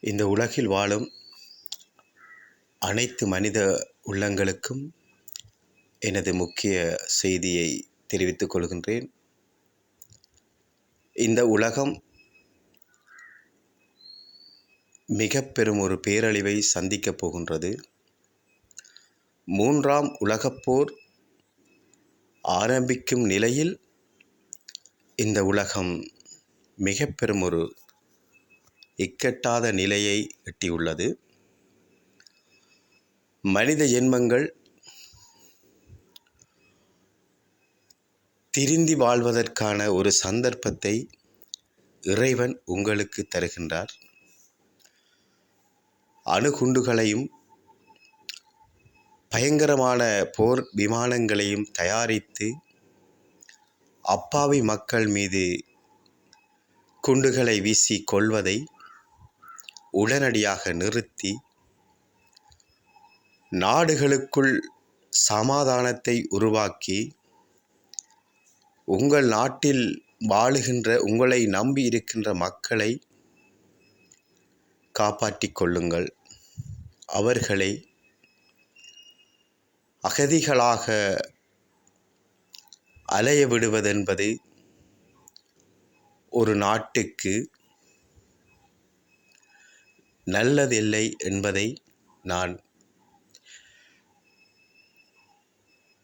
இந்த உலகில் வாழும் அனைத்து மனித உள்ளங்களுக்கும் எனது முக்கிய செய்தியை தெரிவித்துக் கொள்கின்றேன். இந்த உலகம் மிக பெரும் ஒரு பேரழிவை சந்திக்கப் போகின்றது. 3ஆம் உலகப் போர் ஆரம்பிக்கும் நிலையில் இந்த உலகம் மிக பெரும் ஒரு இக்கட்டாத நிலையை எட்டியுள்ளது. மனித ஜென்மங்கள் திருந்தி வாழ்வதற்கான ஒரு சந்தர்ப்பத்தை இறைவன் உங்களுக்கு தருகின்றார். அணுகுண்டுகளையும் பயங்கரமான போர் விமானங்களையும் தயாரித்து அப்பாவி மக்கள் மீது குண்டுகளை வீசி கொள்வதை உடனடியாக நிறுத்தி நாடுகளுக்குள் சமாதானத்தை உருவாக்கி உங்கள் நாட்டில் வாழுகின்ற உங்களை நம்பி இருக்கின்ற மக்களை காப்பாற்றிக் கொள்ளுங்கள். அவர்களை அகதிகளாக அலைய விடுவதென்பது ஒரு நாட்டுக்கு நல்லதில்லை என்பதை நான்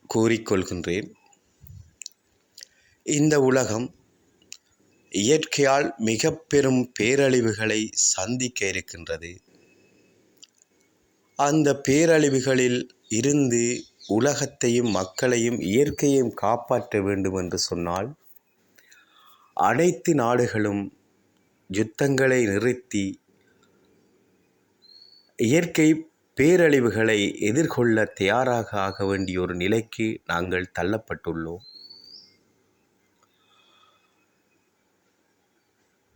கூறிக்கொள்கின்றேன். இந்த உலகம் இயற்கையால் மிக பெரும் பேரழிவுகளை சந்திக்க இருக்கின்றது. அந்த பேரழிவுகளில் இருந்து உலகத்தையும் மக்களையும் இயற்கையையும் காப்பாற்ற வேண்டும் என்று சொன்னால் அனைத்து நாடுகளும் யுத்தங்களை நிறுத்தி இயற்கை பேரழிவுகளை எதிர்கொள்ள தயாராக ஆக வேண்டிய ஒரு நிலைக்கு நாங்கள் தள்ளப்பட்டுள்ளோம்.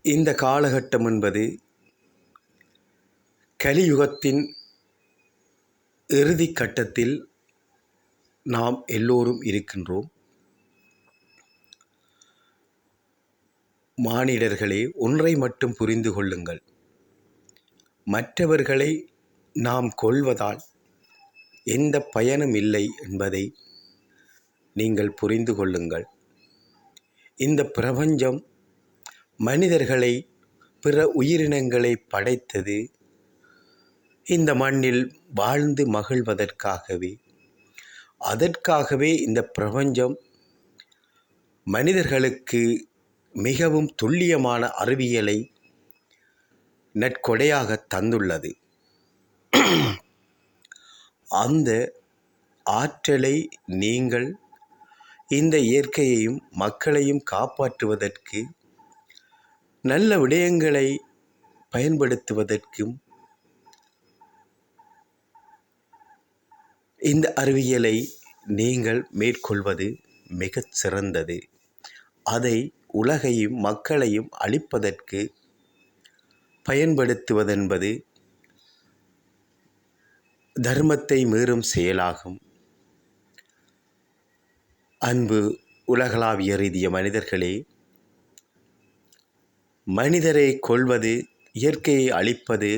இந்த காலகட்டம் என்பது கலியுகத்தின் இறுதி கட்டத்தில் நாம் எல்லோரும் இருக்கின்றோம். மானிடர்களே, ஒன்றை மட்டும் புரிந்து கொள்ளுங்கள். மற்றவர்களை நாம் கொல்வதால் எந்த பயனும் இல்லை என்பதை நீங்கள் புரிந்து கொள்ளுங்கள். இந்த பிரபஞ்சம் மனிதர்களை பிற உயிரினங்களை படைத்தது இந்த மண்ணில் வாழ்ந்து மகிழ்வதற்காகவே. அதற்காகவே இந்த பிரபஞ்சம் மனிதர்களுக்கு மிகவும் துல்லியமான அறிவியலை நற்கொடையாக தந்துள்ளது. அந்த ஆற்றலை நீங்கள் இந்த இயற்கையையும் மக்களையும் காப்பாற்றுவதற்கு, நல்ல விடயங்களை பயன்படுத்துவதற்கும் இந்த அறிவியலை நீங்கள் மேற்கொள்வது மிகச் சிறந்தது. அதை உலகையும் மக்களையும் அழிப்பதற்கு பயன்படுத்துவதென்பது தர்மத்தை மீறும் செயலாகும். அன்பு உலகளாவிய ரீதிய மனிதர்களே, மனிதரை கொல்வது, இயற்கையை அழிப்பது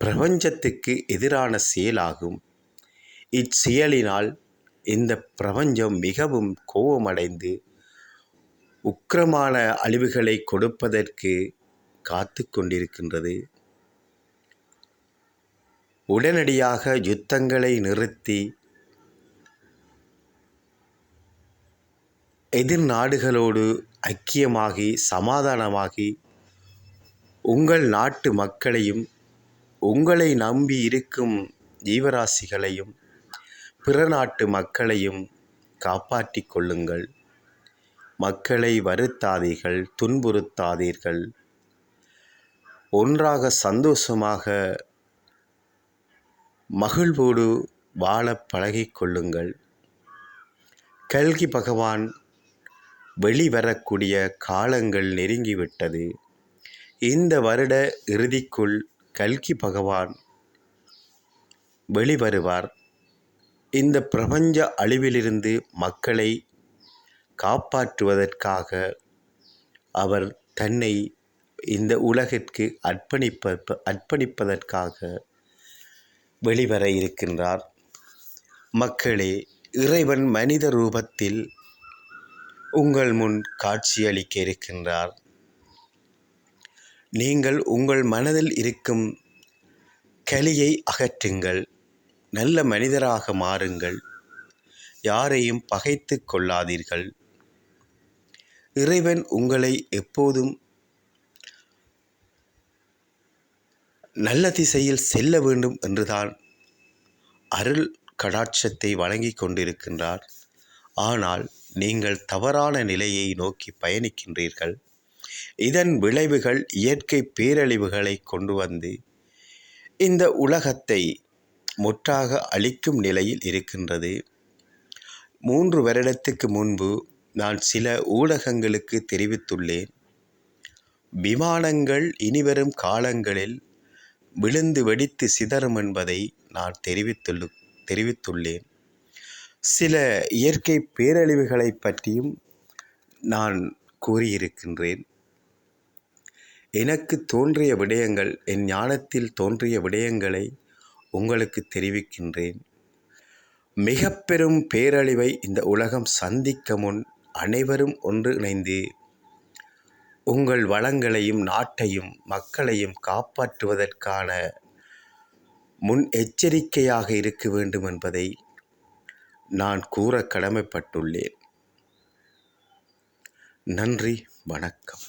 பிரபஞ்சத்துக்கு எதிரான செயலாகும். இச்செயலினால் இந்த பிரபஞ்சம் மிகவும் கோபமடைந்து உக்கிரமான அழிவுகளை கொடுப்பதற்கு காத்து கொண்டிருக்கின்றது. உடனடியாக யுத்தங்களை நிறுத்தி எதிர் நாடுகளோடு ஐக்கியமாகி சமாதானமாகி உங்கள் நாட்டு மக்களையும் உங்களை நம்பி இருக்கும் ஜீவராசிகளையும் பிற நாட்டு மக்களையும் காப்பாற்றிக் கொள்ளுங்கள். மக்களை வருத்தாதீர்கள், துன்புறுத்தாதீர்கள். ஒன்றாக சந்தோஷமாக மகிழ்வோடு வாழ பழகிக் கொள்ளுங்கள். கல்கி பகவான் வெளிவரக்கூடிய காலங்கள் நெருங்கிவிட்டது. இந்த வருட இறுதிக்குள் கல்கி பகவான் வெளிவருவார். இந்த பிரபஞ்ச அழிவிலிருந்து மக்களை காப்பாற்றுவதற்காக அவர் தன்னை இந்த உலகிற்கு அர்ப்பணிப்பதற்காக வெளிவர இருக்கின்றார். மக்களே, இறைவன் மனித ரூபத்தில் உங்கள் முன் காட்சியளிக்க இருக்கின்றார். நீங்கள் உங்கள் மனதில் இருக்கும் கலியை அகற்றுங்கள், நல்ல மனிதராக மாறுங்கள், யாரையும் பகைத்து கொள்ளாதீர்கள். இறைவன் உங்களை எப்போதும் நல்ல திசையில் செல்ல வேண்டும் என்றுதான் அருள் கடாட்சத்தை வழங்கி கொண்டிருக்கின்றார். ஆனால் நீங்கள் தவறான நிலையை நோக்கி பயணிக்கின்றீர்கள். இதன் விளைவுகள் இயற்கை பேரழிவுகளை கொண்டு வந்து இந்த உலகத்தை முற்றாக அழிக்கும் நிலையில் இருக்கின்றது. 3 வருடத்துக்கு முன்பு நான் சில ஊடகங்களுக்கு தெரிவித்துள்ளேன். விமானங்கள் இனிவரும் காலங்களில் விழுந்து வெடித்து சிதறும் என்பதை நான் தெரிவித்துள்ளேன். சில இயற்கை பேரழிவுகளை பற்றியும் நான் கூறியிருக்கின்றேன். எனக்கு தோன்றிய விடயங்கள், என் ஞானத்தில் தோன்றிய விடயங்களை உங்களுக்கு தெரிவிக்கின்றேன். மிக பெரும் பேரழிவை இந்த உலகம் சந்திக்க முன் அனைவரும் ஒன்றிணைந்து உங்கள் வளங்களையும் நாட்டையும் மக்களையும் காப்பாற்றுவதற்கான முன் எச்சரிக்கையாக இருக்க வேண்டும் என்பதை நான் கூற கடமைப்பட்டுள்ளேன். நன்றி, வணக்கம்.